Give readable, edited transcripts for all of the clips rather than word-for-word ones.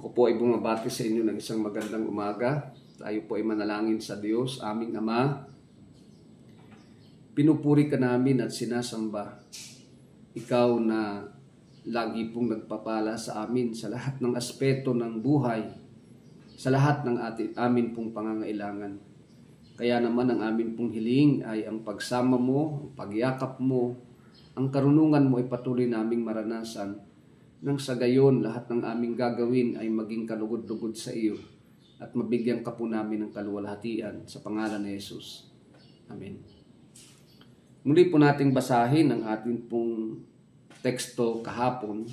Ako po ay bumabati sa inyo ng isang magandang umaga. Tayo po ay manalangin sa Diyos, aming Ama. Pinupuri ka namin at sinasamba. Ikaw na lagi pong nagpapala sa amin sa lahat ng aspeto ng buhay, sa lahat ng amin pong pangangailangan. Kaya naman ang amin pong hiling ay ang pagsama mo, ang pagyakap mo, ang karunungan mo ay patuloy naming maranasan. Nang sa gayon, lahat ng aming gagawin ay maging kalugod-lugod sa iyo at mabigyan ka po namin ng kaluwalhatian sa pangalan ni Jesus. Amen. Muli po nating basahin ang ating pong teksto kahapon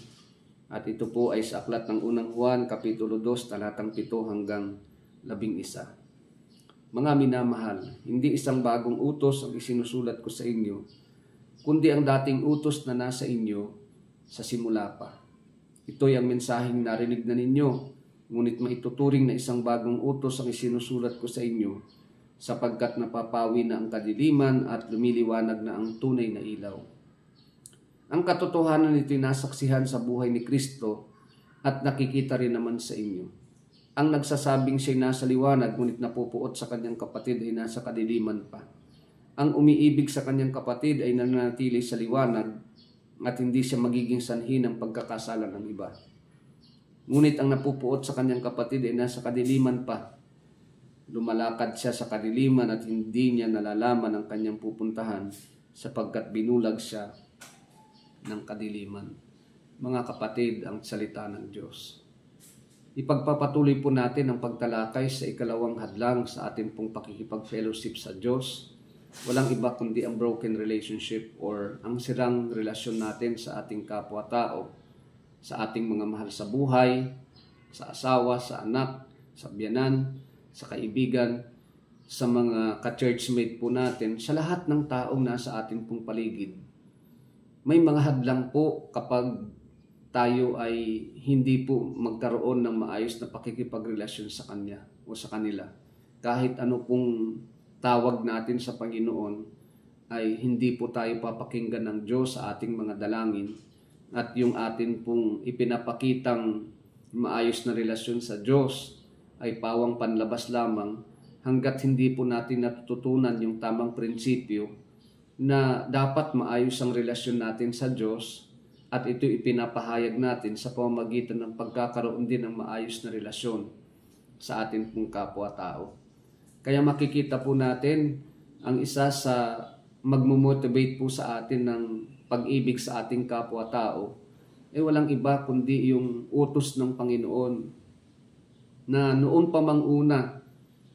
at ito po ay sa aklat ng unang Juan, Kapitulo 2, talatang 7 hanggang 11. Mga minamahal, hindi isang bagong utos ang isinusulat ko sa inyo, kundi ang dating utos na nasa inyo sa simula pa. Ito'y ang mensaheng narinig na ninyo, ngunit maituturing na isang bagong utos ang isinusulat ko sa inyo, sapagkat napapawi na ang kadiliman at lumiliwanag na ang tunay na ilaw. Ang katotohanan nito'y nasaksihan sa buhay ni Kristo at nakikita rin naman sa inyo. Ang nagsasabing siya'y nasa liwanag, ngunit napupuot sa kanyang kapatid ay nasa kadiliman pa. Ang umiibig sa kanyang kapatid ay nananatili sa liwanag, at hindi siya magiging sanhi ng pagkakasala ng iba. Ngunit ang napupuot sa kanyang kapatid ay nasa kadiliman pa. Lumalakad siya sa kadiliman at hindi niya nalalaman ang kanyang pupuntahan sapagkat binulag siya ng kadiliman. Mga kapatid, ang salita ng Diyos. Ipagpapatuloy po natin ang pagtalakay sa ikalawang hadlang sa ating pong pakikipag-fellowship sa Diyos. Walang iba kundi ang broken relationship or ang sirang relasyon natin sa ating kapwa-tao, sa ating mga mahal sa buhay, sa asawa, sa anak, sa biyanan, sa kaibigan, sa mga ka-churchmate po natin, sa lahat ng taong nasa ating pong paligid. May mga hadlang po kapag tayo ay hindi po magkaroon ng maayos na pakikipagrelasyon sa Kanya o sa kanila. Kahit ano pong tawag natin sa Panginoon ay hindi po tayo papakinggan ng Diyos sa ating mga dalangin at yung atin pong ipinapakitang maayos na relasyon sa Diyos ay pawang panlabas lamang hanggat hindi po natin natututunan yung tamang prinsipyo na dapat maayos ang relasyon natin sa Diyos at ito ipinapahayag natin sa pamamagitan ng pagkakaroon din ng maayos na relasyon sa ating pong kapwa-tao. Kaya makikita po natin ang isa sa magmo-motivate po sa atin ng pag-ibig sa ating kapwa-tao walang iba kundi yung utos ng Panginoon na noon pa mang una,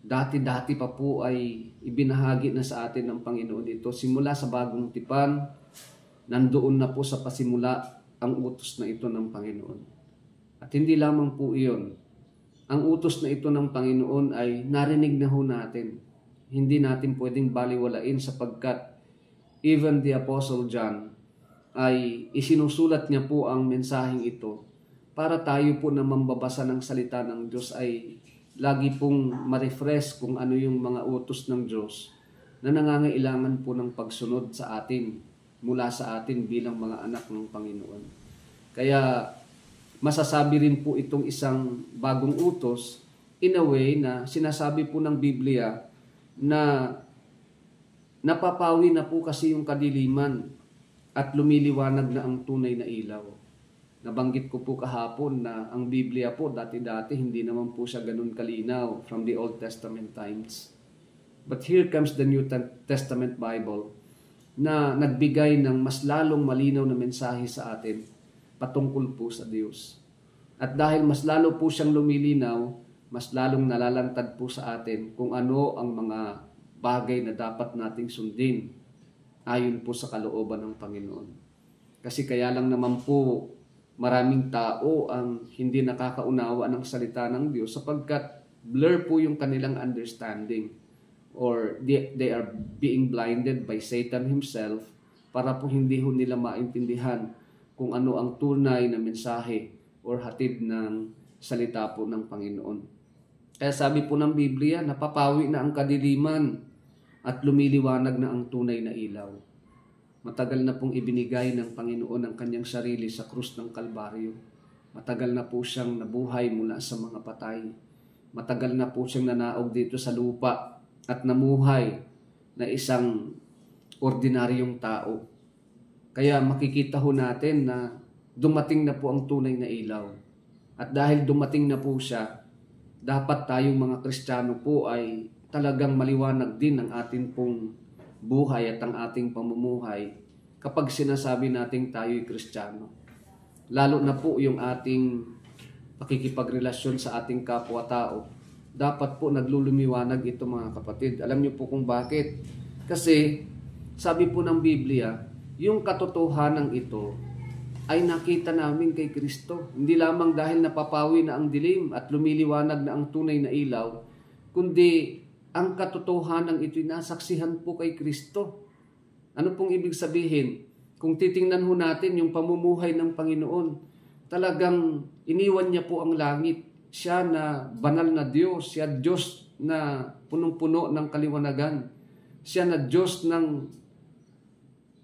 dati-dati pa po ay ibinahagi na sa atin ng Panginoon ito. Simula sa bagong tipan, nandoon na po sa pasimula ang utos na ito ng Panginoon. At hindi lamang po iyon. Ang utos na ito ng Panginoon ay narinig na ho natin. Hindi natin pwedeng baliwalain sapagkat even the Apostle John ay isinusulat niya po ang mensaheng ito para tayo po na mambabasa ng salita ng Diyos ay lagi pong ma-refresh kung ano yung mga utos ng Diyos na nangangailangan po ng pagsunod sa atin, mula sa atin bilang mga anak ng Panginoon. Kaya masasabi rin po itong isang bagong utos in a way na sinasabi po ng Biblia na napapawi na po kasi yung kadiliman at lumiliwanag na ang tunay na ilaw. Nabanggit ko po kahapon na ang Biblia po dati-dati hindi naman po siya ganun kalinaw from the Old Testament times. But here comes the New Testament Bible na nagbigay ng mas lalong malinaw na mensahe sa atin patungkol po sa Diyos. At dahil mas lalo po siyang lumilinaw, mas lalong nalalantad po sa atin kung ano ang mga bagay na dapat nating sundin ayon po sa kalooban ng Panginoon. Kasi kaya lang naman po maraming tao ang hindi nakakaunawa ng salita ng Diyos sapagkat blur po yung kanilang understanding or they are being blinded by Satan himself para po hindi ho nila maintindihan kung ano ang tunay na mensahe or hatid ng salita po ng Panginoon. Kaya sabi po ng Biblia, napapawi na ang kadiliman at lumiliwanag na ang tunay na ilaw. Matagal na pong ibinigay ng Panginoon ang kanyang sarili sa krus ng Kalbaryo. Matagal na po siyang nabuhay mula sa mga patay. Matagal na po siyang nanaog dito sa lupa at namuhay na isang ordinaryong tao. Kaya makikita ho natin na dumating na po ang tunay na ilaw. At dahil dumating na po siya, dapat tayong mga Kristiyano po ay talagang maliwanag din ang ating pong buhay at ang ating pamumuhay kapag sinasabi nating tayo'y Kristiyano. Lalo na po yung ating pakikipagrelasyon sa ating kapwa-tao. Dapat po naglulumiwanag ito mga kapatid. Alam niyo po kung bakit? Kasi sabi po ng Biblia, yung katotohanan ito ay nakita namin kay Kristo. Hindi lamang dahil napapawi na ang dilim at lumiliwanag na ang tunay na ilaw, kundi ang katotohanan ito'y nasaksihan po kay Kristo. Ano pong ibig sabihin? Kung titingnan ho natin yung pamumuhay ng Panginoon, talagang iniwan niya po ang langit. Siya na banal na Diyos, siya Diyos na punong-puno ng kaliwanagan. Siya na Diyos ng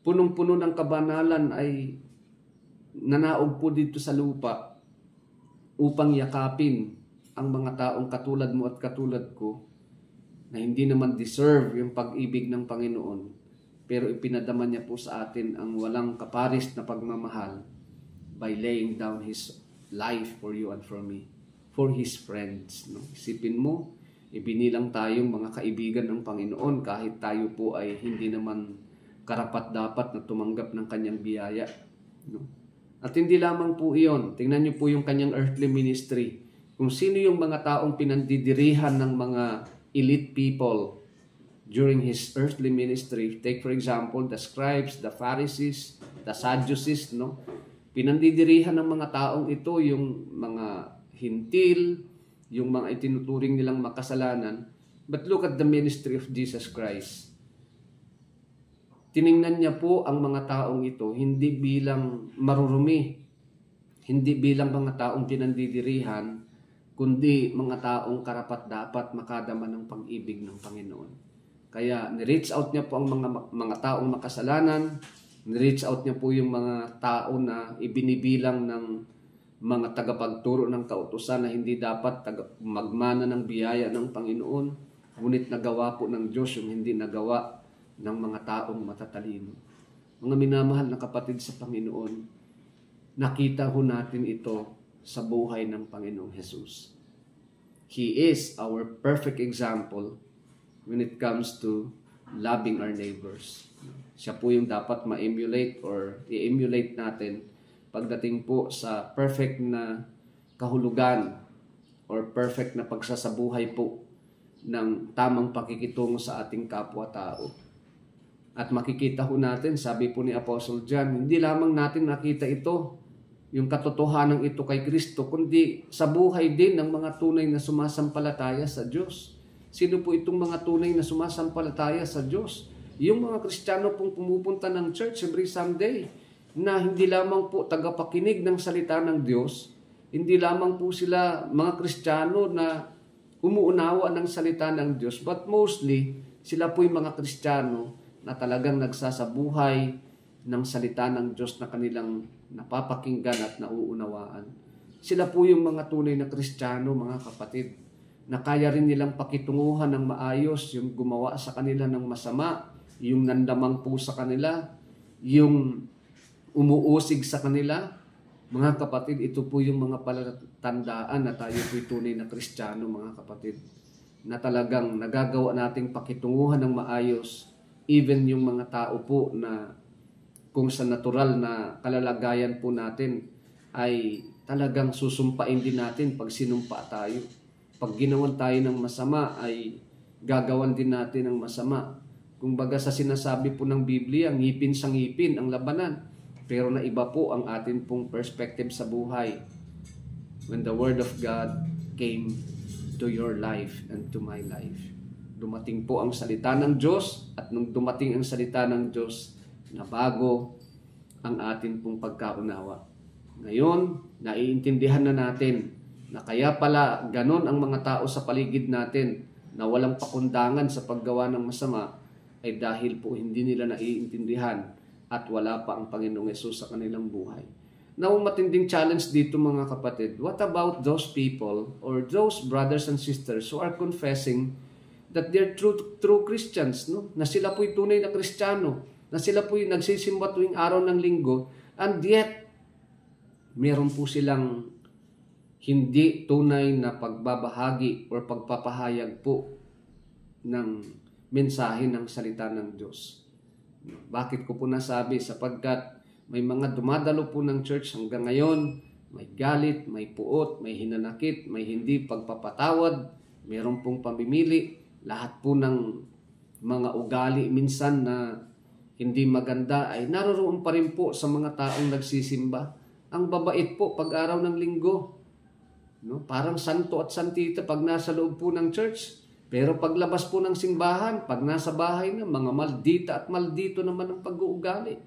punong-puno ng kabanalan ay nanaog po dito sa lupa upang yakapin ang mga taong katulad mo at katulad ko na hindi naman deserve yung pag-ibig ng Panginoon, pero ipinadama niya po sa atin ang walang kaparis na pagmamahal by laying down His life for you and for me, for His friends. No? Isipin mo, ibinilang tayong mga kaibigan ng Panginoon kahit tayo po ay hindi naman karapat-dapat na tumanggap ng kanyang biyaya. No? At hindi lamang po iyon, tingnan niyo po yung kanyang earthly ministry. Kung sino yung mga taong pinandidirihan ng mga elite people during His earthly ministry. Take for example, the scribes, the Pharisees, the Sadducees, no? Pinandidirihan ng mga taong ito yung mga hintil, yung mga itinuturing nilang makasalanan. But look at the ministry of Jesus Christ. Tiningnan niya po ang mga taong ito hindi bilang marurumi, hindi bilang mga taong pinandidirihan, kundi mga taong karapat-dapat makadama ng pag-ibig ng Panginoon. Kaya ni-reach out niya po ang mga taong makasalanan, ni-reach out niya po yung mga tao na ibinibilang ng mga tagapagturo ng kautusan na hindi dapat magmana ng biyaya ng Panginoon, ngunit nagawa po ng Diyos yung hindi nagawa ng mga taong matatalino. Mga minamahal na kapatid sa Panginoon, nakita ho natin ito sa buhay ng Panginoong Jesus. He is our perfect example when it comes to loving our neighbors. Siya po yung dapat ma-emulate or i-emulate natin pagdating po sa perfect na kahulugan or perfect na pagsasabuhay po ng tamang pakikitungo sa ating kapwa-tao. At makikita ho natin, sabi po ni Apostle John, hindi lamang natin nakita ito, yung katotohanan ito kay Kristo, kundi sa buhay din ng mga tunay na sumasampalataya sa Diyos. Sino po itong mga tunay na sumasampalataya sa Diyos? Yung mga Kristiyano pong pumupunta ng church every Sunday, na hindi lamang po tagapakinig ng salita ng Diyos, hindi lamang po sila mga Kristiyano na umuunawa ng salita ng Diyos, but mostly, sila po yung mga Kristiyano na talagang nagsasabuhay ng salita ng Diyos na kanilang napapakinggan at nauunawaan. Sila po yung mga tunay na Kristiyano, mga kapatid, na kaya rin nilang pakitunguhan ng maayos yung gumawa sa kanila ng masama, yung nandamang po sa kanila, yung umuusig sa kanila. Mga kapatid, ito po yung mga palatandaan na tayo po'y tunay na Kristiyano, mga kapatid, na talagang nagagawa nating pakitunguhan ng maayos, even yung mga tao po na kung sa natural na kalalagayan po natin ay talagang susumpain din natin pag sinumpa tayo. Pag ginawan tayo ng masama ay gagawan din natin ng masama. Kung baga sa sinasabi po ng Biblia, ngipin sa ngipin ang labanan. Pero na iba po ang atin pong perspective sa buhay. When the Word of God came to your life and to my life. Dumating po ang salita ng Diyos at nung dumating ang salita ng Diyos, nabago ang atin pong pagkaunawa. Ngayon, naiintindihan na natin na kaya pala ganon ang mga tao sa paligid natin na walang pakundangan sa paggawa ng masama ay dahil po hindi nila naiintindihan at wala pa ang Panginoong Hesus sa kanilang buhay. Now, matinding challenge dito mga kapatid. What about those people or those brothers and sisters who are confessing that they're true Christians, no? Na sila po'y tunay na Kristiyano, na sila po'y nagsisimba tuwing araw ng linggo, and yet, meron po silang hindi tunay na pagbabahagi or pagpapahayag po ng mensahe ng salita ng Diyos. Bakit ko po nasabi? Sapagkat may mga dumadalo po ng church hanggang ngayon, may galit, may puot, may hinanakit, may hindi pagpapatawad, meron pong pamimili, lahat po ng mga ugali minsan na hindi maganda ay naroroon pa rin po sa mga taong nagsisimba. Ang babait po pag araw ng linggo, no? Parang santo at santita pag nasa loob po ng church. Pero paglabas po ng simbahan, pag nasa bahay na, mga maldita at maldito naman ang pag-uugali.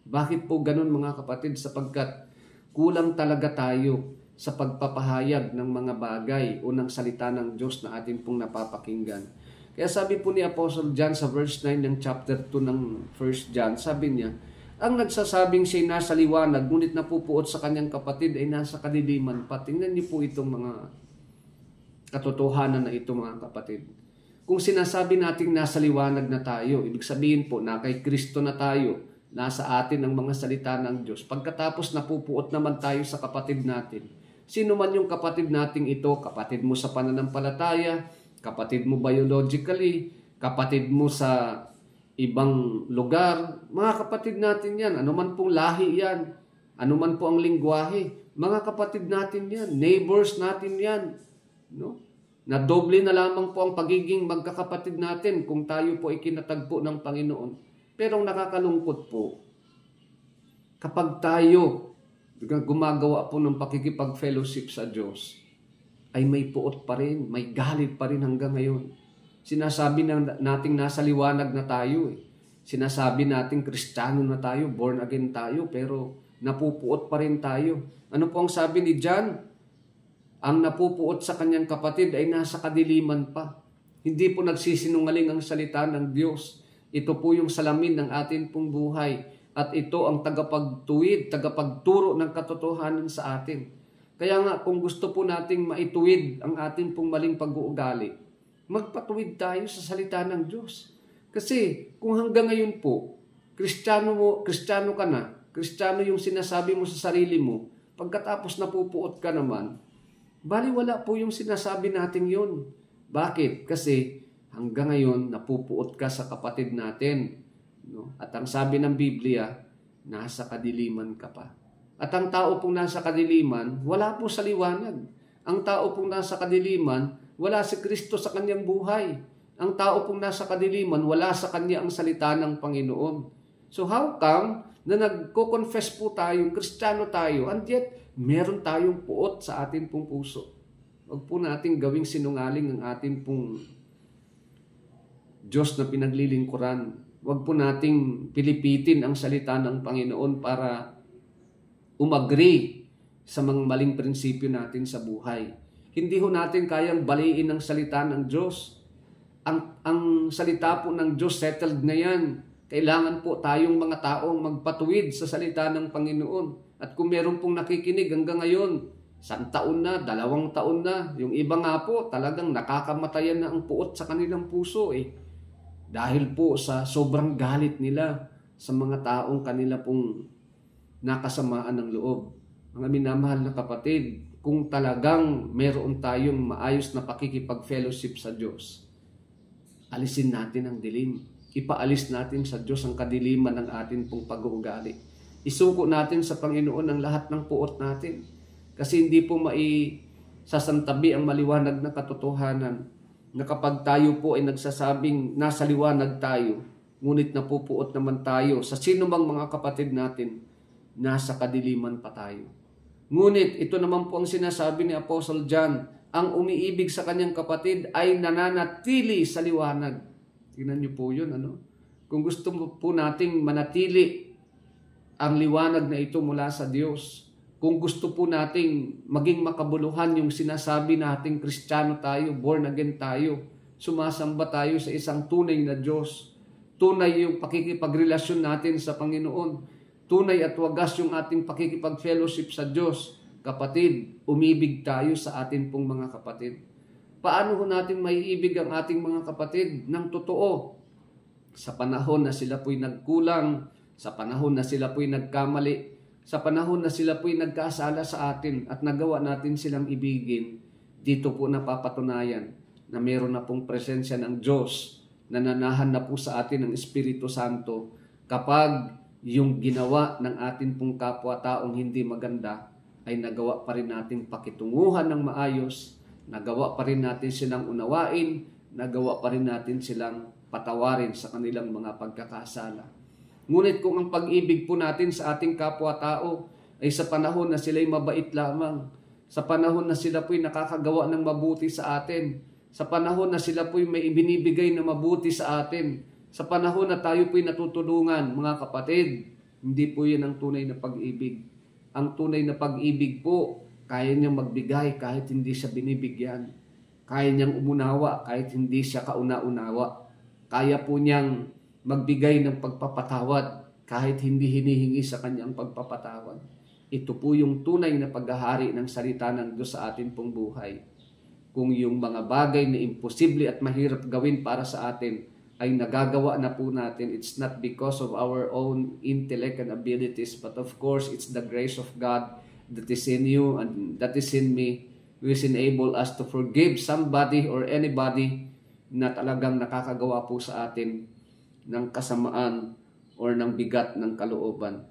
Bakit po ganun mga kapatid? Sapagkat kulang talaga tayo sa pagpapahayag ng mga bagay o ng salita ng Diyos na atin pong napapakinggan. Kaya sabi po ni Apostle John sa verse 9 ng chapter 2 ng 1 John, sabi niya, ang nagsasabing siya'y nasa liwanag, ngunit napupuot sa kanyang kapatid ay nasa kadiliman pa. Tingnan niyo po itong mga katotohanan na ito mga kapatid. Kung sinasabi nating nasa liwanag na tayo, ibig sabihin po na kay Kristo na tayo, nasa atin ang mga salita ng Diyos. Pagkatapos napupuot naman tayo sa kapatid natin. Sino man yung kapatid nating ito, kapatid mo sa pananampalataya, kapatid mo biologically, kapatid mo sa ibang lugar, mga kapatid natin yan. Ano man pong lahi yan, ano man po ang lingwahe, mga kapatid natin yan, neighbors natin yan. No? Na doble na lamang po ang pagiging magkakapatid natin kung tayo po ay kinatagpo ng Panginoon. Pero ang nakakalungkot po, kapag tayo gumagawa po ng pakikipag-fellowship sa Diyos, ay may puot pa rin, may galit pa rin hanggang ngayon. Sinasabi nating nasa liwanag na tayo. Sinasabi nating Kristiyano na tayo, born again tayo, pero napupuot pa rin tayo. Ano po ang sabi ni John? Ang napupuot sa kanyang kapatid ay nasa kadiliman pa. Hindi po nagsisinungaling ang salita ng Diyos. Ito po yung salamin ng atin pong buhay. At ito ang tagapagtuwid, tagapagturo ng katotohanan sa atin. Kaya nga kung gusto po nating maituwid ang atin pong maling pag-uugali, magpatuwid tayo sa salita ng Diyos. Kasi kung hanggang ngayon po, Kristiyano ka na, Kristiyano yung sinasabi mo sa sarili mo, pagkatapos napupuot ka naman, baliwala po yung sinasabi natin yun. Bakit? Kasi hanggang ngayon, napupuot ka sa kapatid natin. No? At ang sabi ng Biblia, nasa kadiliman ka pa. At ang tao pong nasa kadiliman, wala po sa liwanag. Ang tao pong nasa kadiliman, wala si Kristo sa kanyang buhay. Ang tao pong nasa kadiliman, wala sa kanya ang salita ng Panginoon. So how come na nagko-confess po tayo, Kristiyano tayo, and yet meron tayong puot sa atin pong puso? Huwag po natin gawing sinungaling ang atin pong Diyos na pinaglilingkuran. Huwag po nating pilipitin ang salita ng Panginoon para umagri sa mga maling prinsipyo natin sa buhay. Hindi ho natin kayang baliin ang salita ng Diyos. Ang salita po ng Diyos, settled na yan. Kailangan po tayong mga taong magpatuwid sa salita ng Panginoon. At kung meron pong nakikinig hanggang ngayon, 1 taon na, 2 taon na, yung iba nga po talagang nakakamatayan na ang puot sa kanilang puso Dahil po sa sobrang galit nila sa mga taong kanila pong nakasamaan ng loob. Mga minamahal na kapatid, kung talagang meron tayong maayos na pakikipag-fellowship sa Diyos, alisin natin ang dilim. Ipaalis natin sa Diyos ang kadiliman ng atin pong pag-uugali. Isuko natin sa Panginoon ang lahat ng puot natin. Kasi hindi po maisasantabi ang maliwanag na katotohanan na kapag tayo po ay nagsasabing nasa liwanag tayo, ngunit napupuot naman tayo sa sino mang mga kapatid natin, nasa kadiliman pa tayo. Ngunit ito naman po ang sinasabi ni Apostle John, ang umiibig sa kanyang kapatid ay nananatili sa liwanag. Tingnan niyo po yun, Kung gusto po nating manatili ang liwanag na ito mula sa Diyos, kung gusto po nating maging makabuluhan yung sinasabi nating Kristiyano tayo, born again tayo, sumasamba tayo sa isang tunay na Diyos, tunay yung pakikipagrelasyon natin sa Panginoon, tunay at wagas yung ating pakikipag-fellowship sa Diyos. Kapatid, umibig tayo sa atin pong mga kapatid. Paano ho natin maiibig ang ating mga kapatid ng totoo? Sa panahon na sila po'y nagkulang, sa panahon na sila po'y nagkamali, sa panahon na sila po'y nagkasala sa atin at nagawa natin silang ibigin, dito po napapatunayan na meron na pong presensya ng Diyos, nananahan na po sa atin ng Espiritu Santo kapag yung ginawa ng atin pong kapwa-taong hindi maganda ay nagawa pa rin natin pakitunguhan ng maayos, nagawa pa rin natin silang unawain, nagawa pa rin natin silang patawarin sa kanilang mga pagkakasala. Ngunit kung ang pag-ibig po natin sa ating kapwa-tao ay sa panahon na sila'y mabait lamang, sa panahon na sila po'y nakakagawa ng mabuti sa atin, sa panahon na sila po'y may ibinibigay na mabuti sa atin, sa panahon na tayo po'y natutulungan, mga kapatid, hindi po yan ang tunay na pag-ibig. Ang tunay na pag-ibig po, kaya niyang magbigay kahit hindi siya binibigyan. Kaya niyang umunawa kahit hindi siya kauna-unawa. Kaya po niyang magbigay ng pagpapatawad kahit hindi hinihingi sa kanyang pagpapatawad. Ito po yung tunay na paghahari ng salita ng Diyos sa atin pong buhay. Kung yung mga bagay na imposible at mahirap gawin para sa atin ay nagagawa na po natin, it's not because of our own intellect and abilities, but of course, it's the grace of God that is in you and that is in me, which enable us to forgive somebody or anybody na talagang nakakagawa po sa atin ng kasamaan or ng bigat ng kalooban.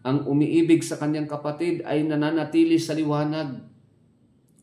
Ang umiibig sa kanyang kapatid ay nananatili sa liwanag.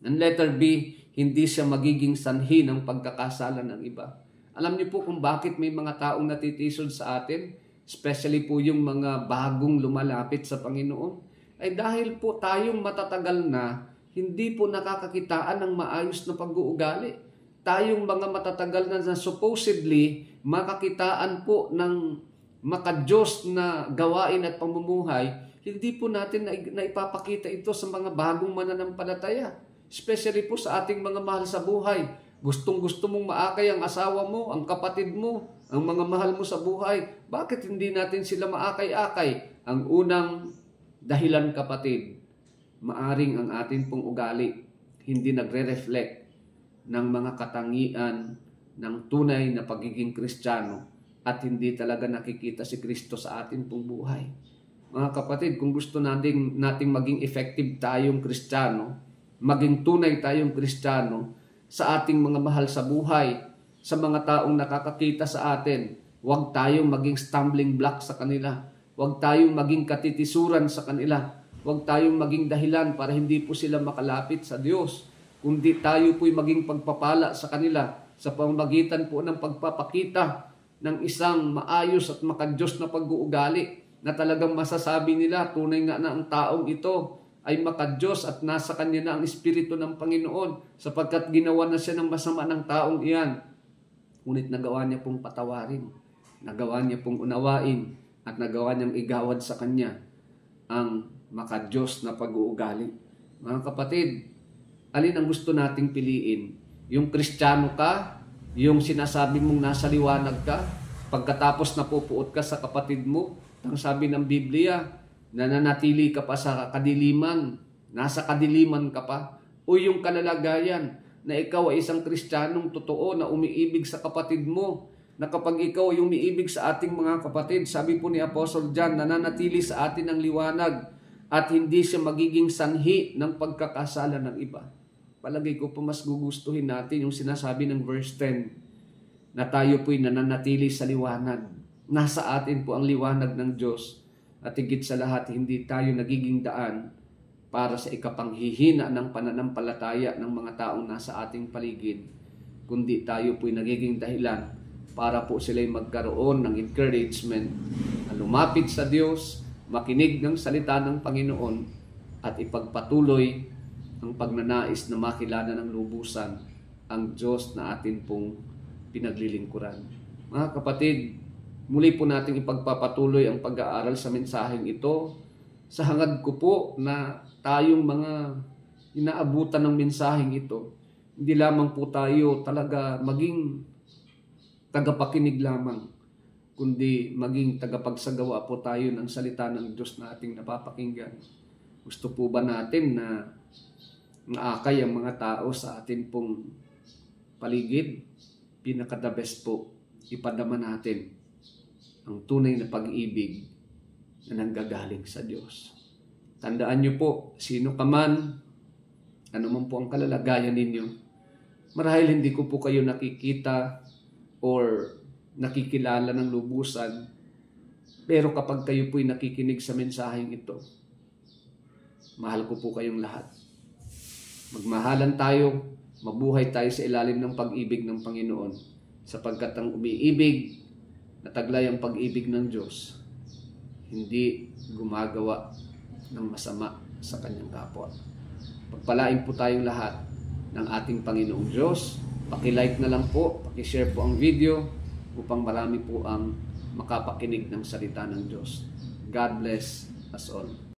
Ang letter B, hindi siya magiging sanhi ng pagkakasala ng iba. Alam niyo po kung bakit may mga taong natitisod sa atin, especially po yung mga bagong lumalapit sa Panginoon, ay dahil po tayong matatagal na, hindi po nakakakitaan ng maayos na pag-uugali. Tayong mga matatagal na supposedly makakitaan po ng makadiyos na gawain at pamumuhay, hindi po natin na ipapakita ito sa mga bagong mananampalataya. Especially po sa ating mga mahal sa buhay. Gustong-gusto mong maakay ang asawa mo, ang kapatid mo, ang mga mahal mo sa buhay. Bakit hindi natin sila maakay-akay? Ang unang dahilan, kapatid, maaring ang atin pong ugali hindi nagre-reflect ng mga katangian ng tunay na pagiging Kristiyano at hindi talaga nakikita si Kristo sa atin pong buhay. Mga kapatid, kung gusto nating maging effective tayong Kristiyano, maging tunay tayong Kristiyano sa ating mga mahal sa buhay, sa mga taong nakakakita sa atin, huwag tayong maging stumbling block sa kanila. Huwag tayong maging katitisuran sa kanila. Huwag tayong maging dahilan para hindi po sila makalapit sa Diyos. Kundi tayo po'y maging pagpapala sa kanila sa pamamagitan po ng pagpapakita ng isang maayos at makadiyos na pag-uugali na talagang masasabi nila tunay nga na ang taong ito ay makadiyos at nasa kanya na ang Espiritu ng Panginoon sapagkat ginawa na siya ng masama ng taong iyan. Ngunit nagawa niya pong patawarin, nagawa niya pong unawain at nagawa niyang igawad sa kanya ang makadiyos na pag-uugali. Mga kapatid, alin ang gusto nating piliin? Yung Kristiyano ka, yung sinasabi mong nasa liwanag ka, pagkatapos napupuot ka sa kapatid mo, ang sabi ng Biblia, nananatili ka pa sa kadiliman, nasa kadiliman ka pa, o yung kalalagayan na ikaw ay isang Kristiyanong totoo na umiibig sa kapatid mo, na kapag ikaw ay umiibig sa ating mga kapatid, sabi po ni Apostle John, nananatili sa atin ang liwanag at hindi siya magiging sanhi ng pagkakasala ng iba. Palagay ko po mas gugustuhin natin yung sinasabi ng verse 10 na tayo po'y nananatili sa liwanag. Nasa atin po ang liwanag ng Diyos at higit sa lahat hindi tayo nagiging daan para sa ikapanghihina ng pananampalataya ng mga taong nasa ating paligid, kundi tayo po'y nagiging dahilan para po sila'y magkaroon ng encouragement na lumapit sa Diyos, makinig ng salita ng Panginoon at ipagpatuloy ang pagnanais na makilala ng lubusan ang Diyos na atin pong pinaglilingkuran. Mga kapatid, muli po nating ipagpapatuloy ang pag-aaral sa mensaheng ito. Sa hangad ko po na tayong mga inaabutan ng mensaheng ito, hindi lamang po tayo talaga maging tagapakinig lamang, kundi maging tagapagsagawa po tayo ng salita ng Diyos na ating napapakinggan. Gusto po ba natin na maakay ang mga tao sa atin pong paligid? Pinaka-the best po, ipadama natin ang tunay na pag-ibig na nanggagaling sa Diyos. Tandaan niyo po, sino ka man, ano man po ang kalalagayan ninyo, marahil hindi ko po kayo nakikita or nakikilala ng lubusan, pero kapag kayo po'y nakikinig sa mensaheng ito, mahal ko po kayong lahat. Magmahalan tayo, mabuhay tayo sa ilalim ng pag-ibig ng Panginoon, sapagkat ang umiibig na taglay ang pag-ibig ng Diyos, hindi gumagawa ng masama sa kanyang kapwa. Pagpalain po tayong lahat ng ating Panginoong Diyos. Paki-like na lang po, paki-share po ang video upang marami po ang makapakinig ng salita ng Diyos. God bless us all.